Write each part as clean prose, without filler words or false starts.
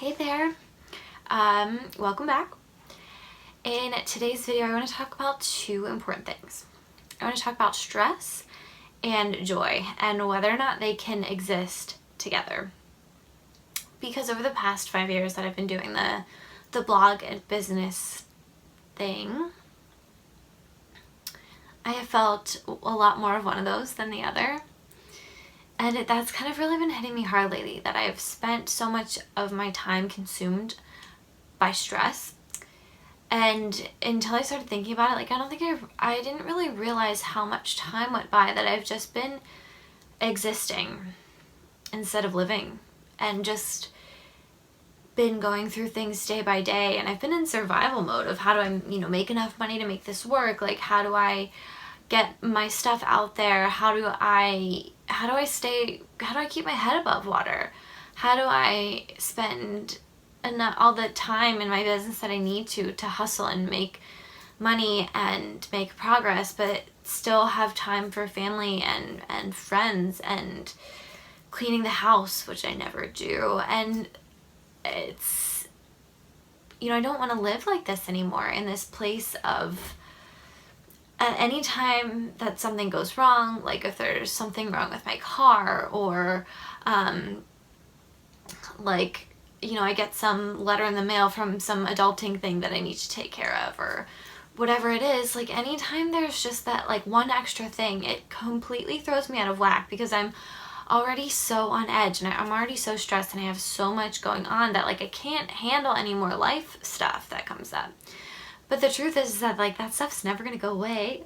Hey there, welcome back. In today's video, I want to talk about two important things. I want to talk about stress and joy and whether or not they can exist together. Because over the past 5 years that I've been doing the blog and business thing, I have felt a lot more of one of those than the other. And that's kind of really been hitting me hard lately, that I've spent so much of my time consumed by stress. And until I started thinking about it, I didn't really realize how much time went by that I've just been existing instead of living, and just been going through things day by day. And I've been in survival mode of how do I, make enough money to make this work? Like, how do I get my stuff out there? How do I keep my head above water? How do I spend all the time in my business that I need to hustle and make money and make progress, but still have time for family and friends and cleaning the house, which I never do. And it's, I don't want to live like this anymore, in this place of anytime that something goes wrong, like if there's something wrong with my car, or I get some letter in the mail from some adulting thing that I need to take care of, or whatever it is, like anytime there's just that one extra thing, it completely throws me out of whack, because I'm already so on edge and I'm already so stressed and I have so much going on that I can't handle any more life stuff that comes up. But the truth is that that stuff's never gonna go away.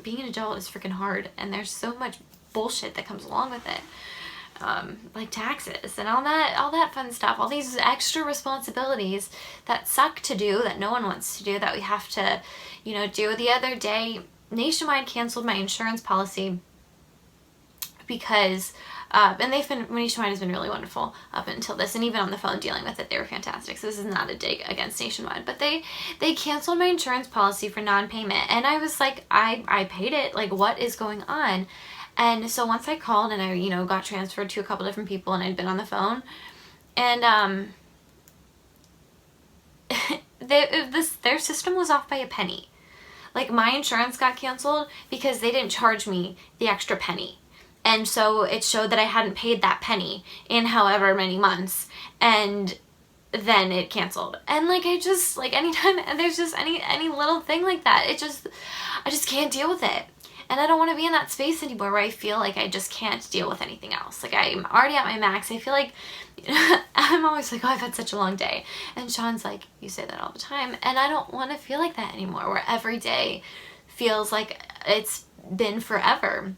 Being an adult is freaking hard, and there's so much bullshit that comes along with it. Like taxes and all that fun stuff, all these extra responsibilities that suck to do, that no one wants to do, that we have to, do. The other day, Nationwide canceled my insurance policy because, and Nationwide has been really wonderful up until this, and even on the phone dealing with it, they were fantastic. So this is not a dig against Nationwide, but they canceled my insurance policy for non-payment, and I was like, I paid it, what is going on? And so once I called and I, got transferred to a couple different people, and I'd been on the phone, and their system was off by a penny. My insurance got canceled because they didn't charge me the extra penny. And so it showed that I hadn't paid that penny in however many months, and then it canceled. And anytime there's just any little thing like that, I just can't deal with it. And I don't want to be in that space anymore where I feel like I just can't deal with anything else. I'm already at my max. I feel like I'm always like, oh, I've had such a long day. And Sean's like, you say that all the time. And I don't want to feel like that anymore, where every day feels like it's been forever.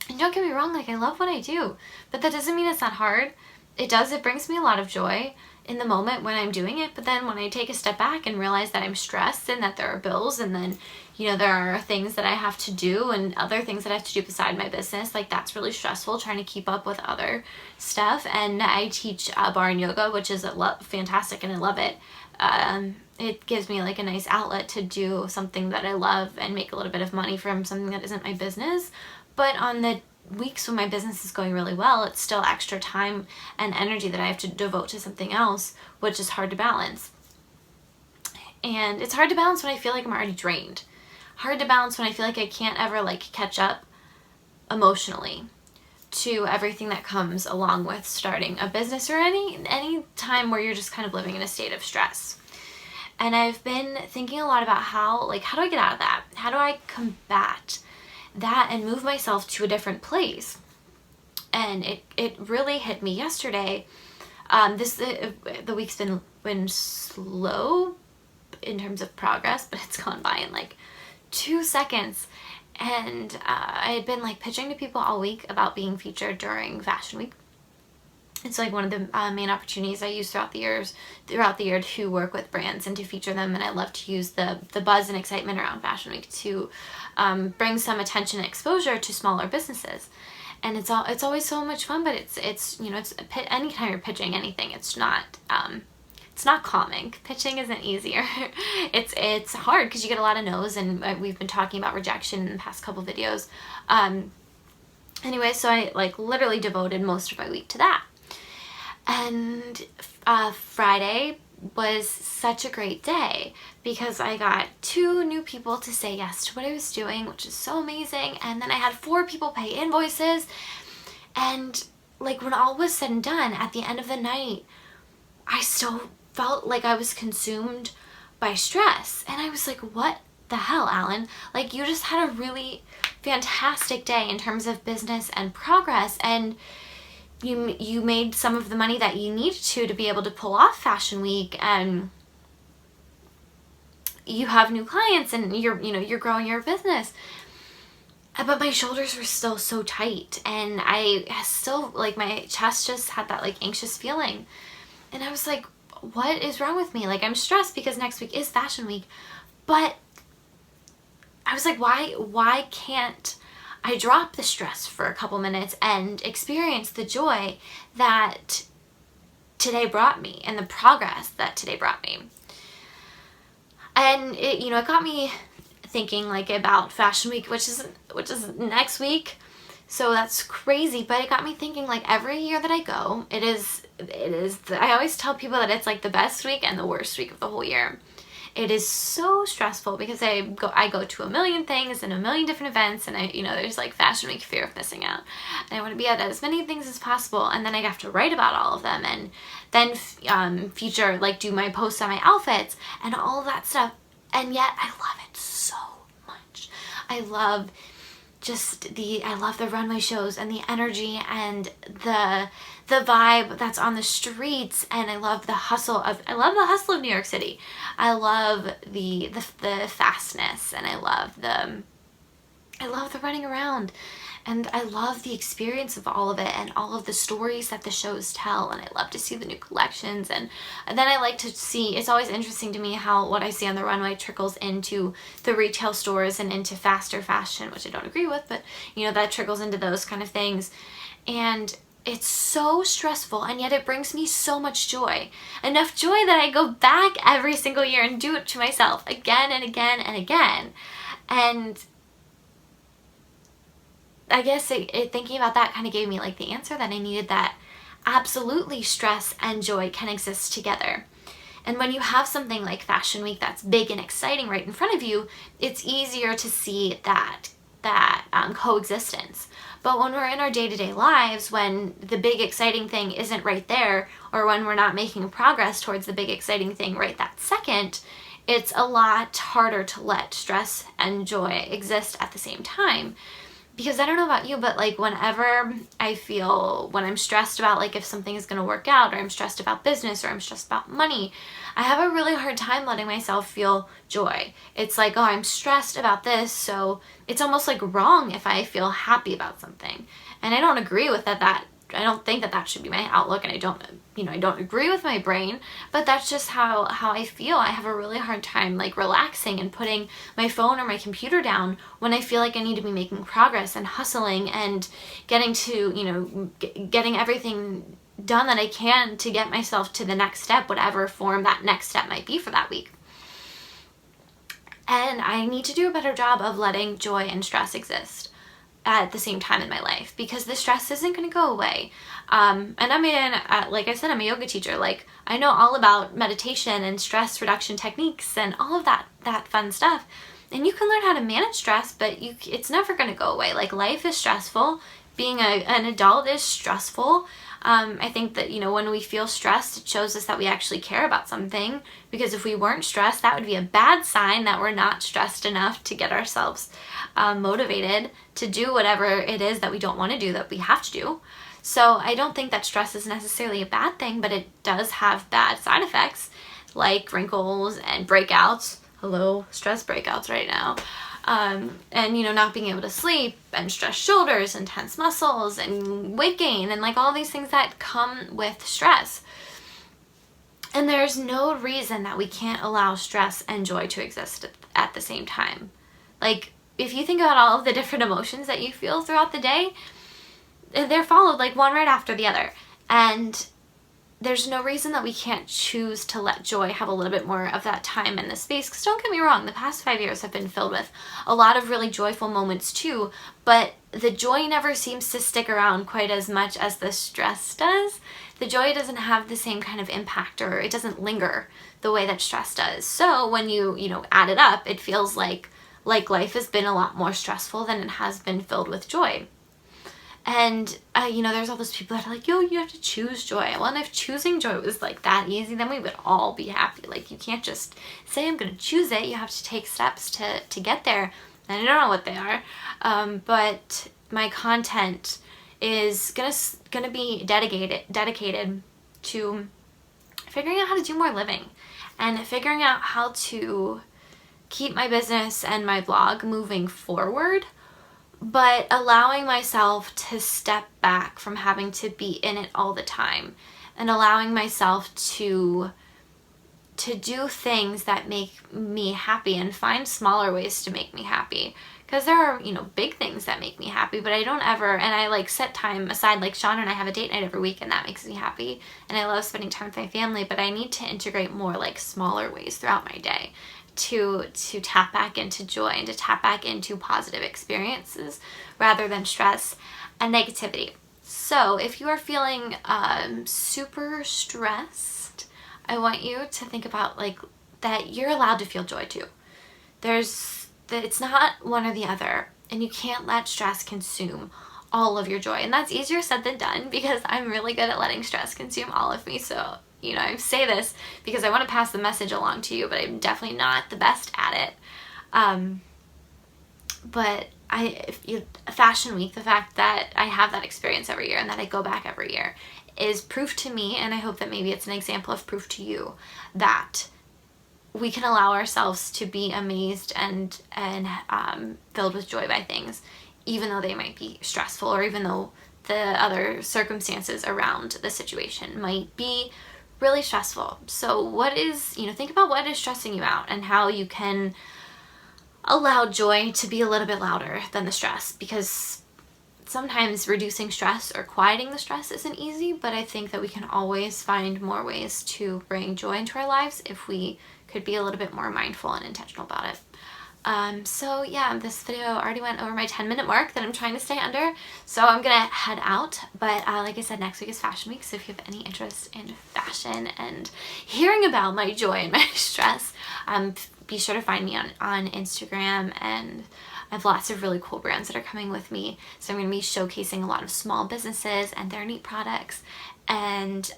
And don't get me wrong, I love what I do, but that doesn't mean it's not hard. It brings me a lot of joy in the moment when I'm doing it, but then when I take a step back and realize that I'm stressed and that there are bills, and then, there are things that I have to do and other things that I have to do beside my business, that's really stressful, trying to keep up with other stuff. And I teach barre yoga, which is fantastic, and I love it. It gives me a nice outlet to do something that I love and make a little bit of money from something that isn't my business. But on the weeks when my business is going really well, it's still extra time and energy that I have to devote to something else, which is hard to balance. And it's hard to balance when I feel like I'm already drained. Hard to balance when I feel like I can't ever catch up emotionally to everything that comes along with starting a business, or any time where you're just kind of living in a state of stress. And I've been thinking a lot about how do I get out of that? How do I combat that and move myself to a different place? And it really hit me yesterday. The week's been slow in terms of progress, but it's gone by in 2 seconds. And I had been pitching to people all week about being featured during Fashion Week. It's one of the main opportunities I use throughout the year to work with brands and to feature them. And I love to use the buzz and excitement around Fashion Week to bring some attention and exposure to smaller businesses. And it's always so much fun, but it's anytime you're pitching anything, it's not calming. Pitching isn't easier. It's hard because you get a lot of no's, and we've been talking about rejection in the past couple videos. Anyway, so I literally devoted most of my week to that. And Friday was such a great day because I got 2 new people to say yes to what I was doing, which is so amazing. And then I had 4 people pay invoices. And like when all was said and done, at the end of the night, I still felt like I was consumed by stress. And I was like, what the hell, Alan? Like, you just had a really fantastic day in terms of business and progress, and you made some of the money that you needed to be able to pull off Fashion Week, and you have new clients, and you're growing your business. But my shoulders were still so tight, and I still, like, my chest just had that, like, anxious feeling. And I was like, what is wrong with me? Like, I'm stressed because next week is Fashion Week. But I was like, why can't I drop the stress for a couple minutes and experience the joy that today brought me and the progress that today brought me? And it got me thinking, like, about Fashion Week, which is next week. So that's crazy, but it got me thinking, like, every year that I go, I always tell people that it's like the best week and the worst week of the whole year. It is so stressful because I go to a million things and a million different events, and there's like Fashion Week, fear of missing out. And I want to be at as many things as possible, and then I have to write about all of them, and then feature, like, do my posts on my outfits and all of that stuff. And yet I love it so much. I love the runway shows and the energy and the vibe that's on the streets, and I love the hustle of New York City. I love the fastness, and I love the running around, and I love the experience of all of it and all of the stories that the shows tell, and I love to see the new collections, and then I like to see, it's always interesting to me how what I see on the runway trickles into the retail stores and into faster fashion, which I don't agree with, but that trickles into those kind of things. And it's so stressful, and yet it brings me so much joy. Enough joy that I go back every single year and do it to myself again and again and again. And I guess thinking about that kind of gave me, like, the answer that I needed, that absolutely stress and joy can exist together. And when you have something like Fashion Week that's big and exciting right in front of you, it's easier to see that coexistence. But when we're in our day-to-day lives, when the big exciting thing isn't right there, or when we're not making progress towards the big exciting thing right that second, it's a lot harder to let stress and joy exist at the same time. Because I don't know about you, but, like, whenever when I'm stressed about, like, if something is going to work out, or I'm stressed about business, or I'm stressed about money, I have a really hard time letting myself feel joy. It's like, oh, I'm stressed about this, so it's almost like wrong if I feel happy about something. And I don't agree with that. I don't think that should be my outlook, and I don't agree with my brain, but that's just how I feel. I have a really hard time, like, relaxing and putting my phone or my computer down when I feel like I need to be making progress and hustling and getting everything done that I can to get myself to the next step, whatever form that next step might be for that week. And I need to do a better job of letting joy and stress exist at the same time in my life, because the stress isn't going to go away. And like I said, I'm a yoga teacher. Like, I know all about meditation and stress reduction techniques and all of that fun stuff. And you can learn how to manage stress, but it's never going to go away. Like, life is stressful. Being an adult is stressful. I think that, when we feel stressed, it shows us that we actually care about something, because if we weren't stressed, that would be a bad sign that we're not stressed enough to get ourselves motivated to do whatever it is that we don't want to do, that we have to do. So I don't think that stress is necessarily a bad thing, but it does have bad side effects, like wrinkles and breakouts. Hello, stress breakouts right now. And, not being able to sleep, and stressed shoulders and tense muscles and weight gain, and, like, all these things that come with stress. And there's no reason that we can't allow stress and joy to exist at the same time. Like, if you think about all of the different emotions that you feel throughout the day, they're followed, like, one right after the other. And there's no reason that we can't choose to let joy have a little bit more of that time in the space. Because don't get me wrong, the past 5 years have been filled with a lot of really joyful moments too, but the joy never seems to stick around quite as much as the stress does. The joy doesn't have the same kind of impact, or it doesn't linger the way that stress does. So when you add it up, it feels like life has been a lot more stressful than it has been filled with joy. And, there's all those people that are like, yo, you have to choose joy. Well, and if choosing joy was like that easy, then we would all be happy. Like, you can't just say, I'm going to choose it. You have to take steps to get there. And I don't know what they are. But my content is gonna be dedicated to figuring out how to do more living and figuring out how to keep my business and my blog moving forward, but allowing myself to step back from having to be in it all the time, and allowing myself to do things that make me happy and find smaller ways to make me happy. Because there are, big things that make me happy, but I don't ever, and I set time aside, like Sean and I have a date night every week and that makes me happy. And I love spending time with my family, but I need to integrate more smaller ways throughout my day to tap back into joy and to tap back into positive experiences rather than stress and negativity. So if you are feeling super stressed, I want you to think about that you're allowed to feel joy too. It's not one or the other, and you can't let stress consume all of your joy. And that's easier said than done, because I'm really good at letting stress consume all of me. So I say this because I want to pass the message along to you, but I'm definitely not the best at it. But Fashion Week, the fact that I have that experience every year and that I go back every year is proof to me, and I hope that maybe it's an example of proof to you, that we can allow ourselves to be amazed and filled with joy by things, even though they might be stressful, or even though the other circumstances around the situation might be really stressful. So think about what is stressing you out and how you can allow joy to be a little bit louder than the stress, because sometimes reducing stress or quieting the stress isn't easy, but I think that we can always find more ways to bring joy into our lives if we could be a little bit more mindful and intentional about it. So yeah, this video already went over my 10-minute mark that I'm trying to stay under, so I'm gonna head out. But like I said, next week is Fashion Week, so if you have any interest in fashion and hearing about my joy and my stress, be sure to find me on Instagram, and I have lots of really cool brands that are coming with me. So I'm going to be showcasing a lot of small businesses and their neat products, and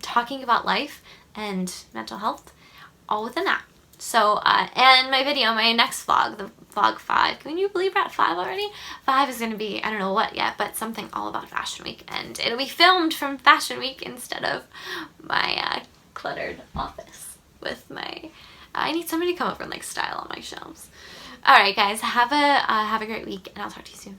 talking about life and mental health, all within that. So, and my next vlog, the vlog 5, can you believe we're at 5 already? 5 is going to be, I don't know what yet, but something all about Fashion Week, and it'll be filmed from Fashion Week instead of my cluttered office with my, I need somebody to come over and style all my shelves. Alright guys, have a great week, and I'll talk to you soon.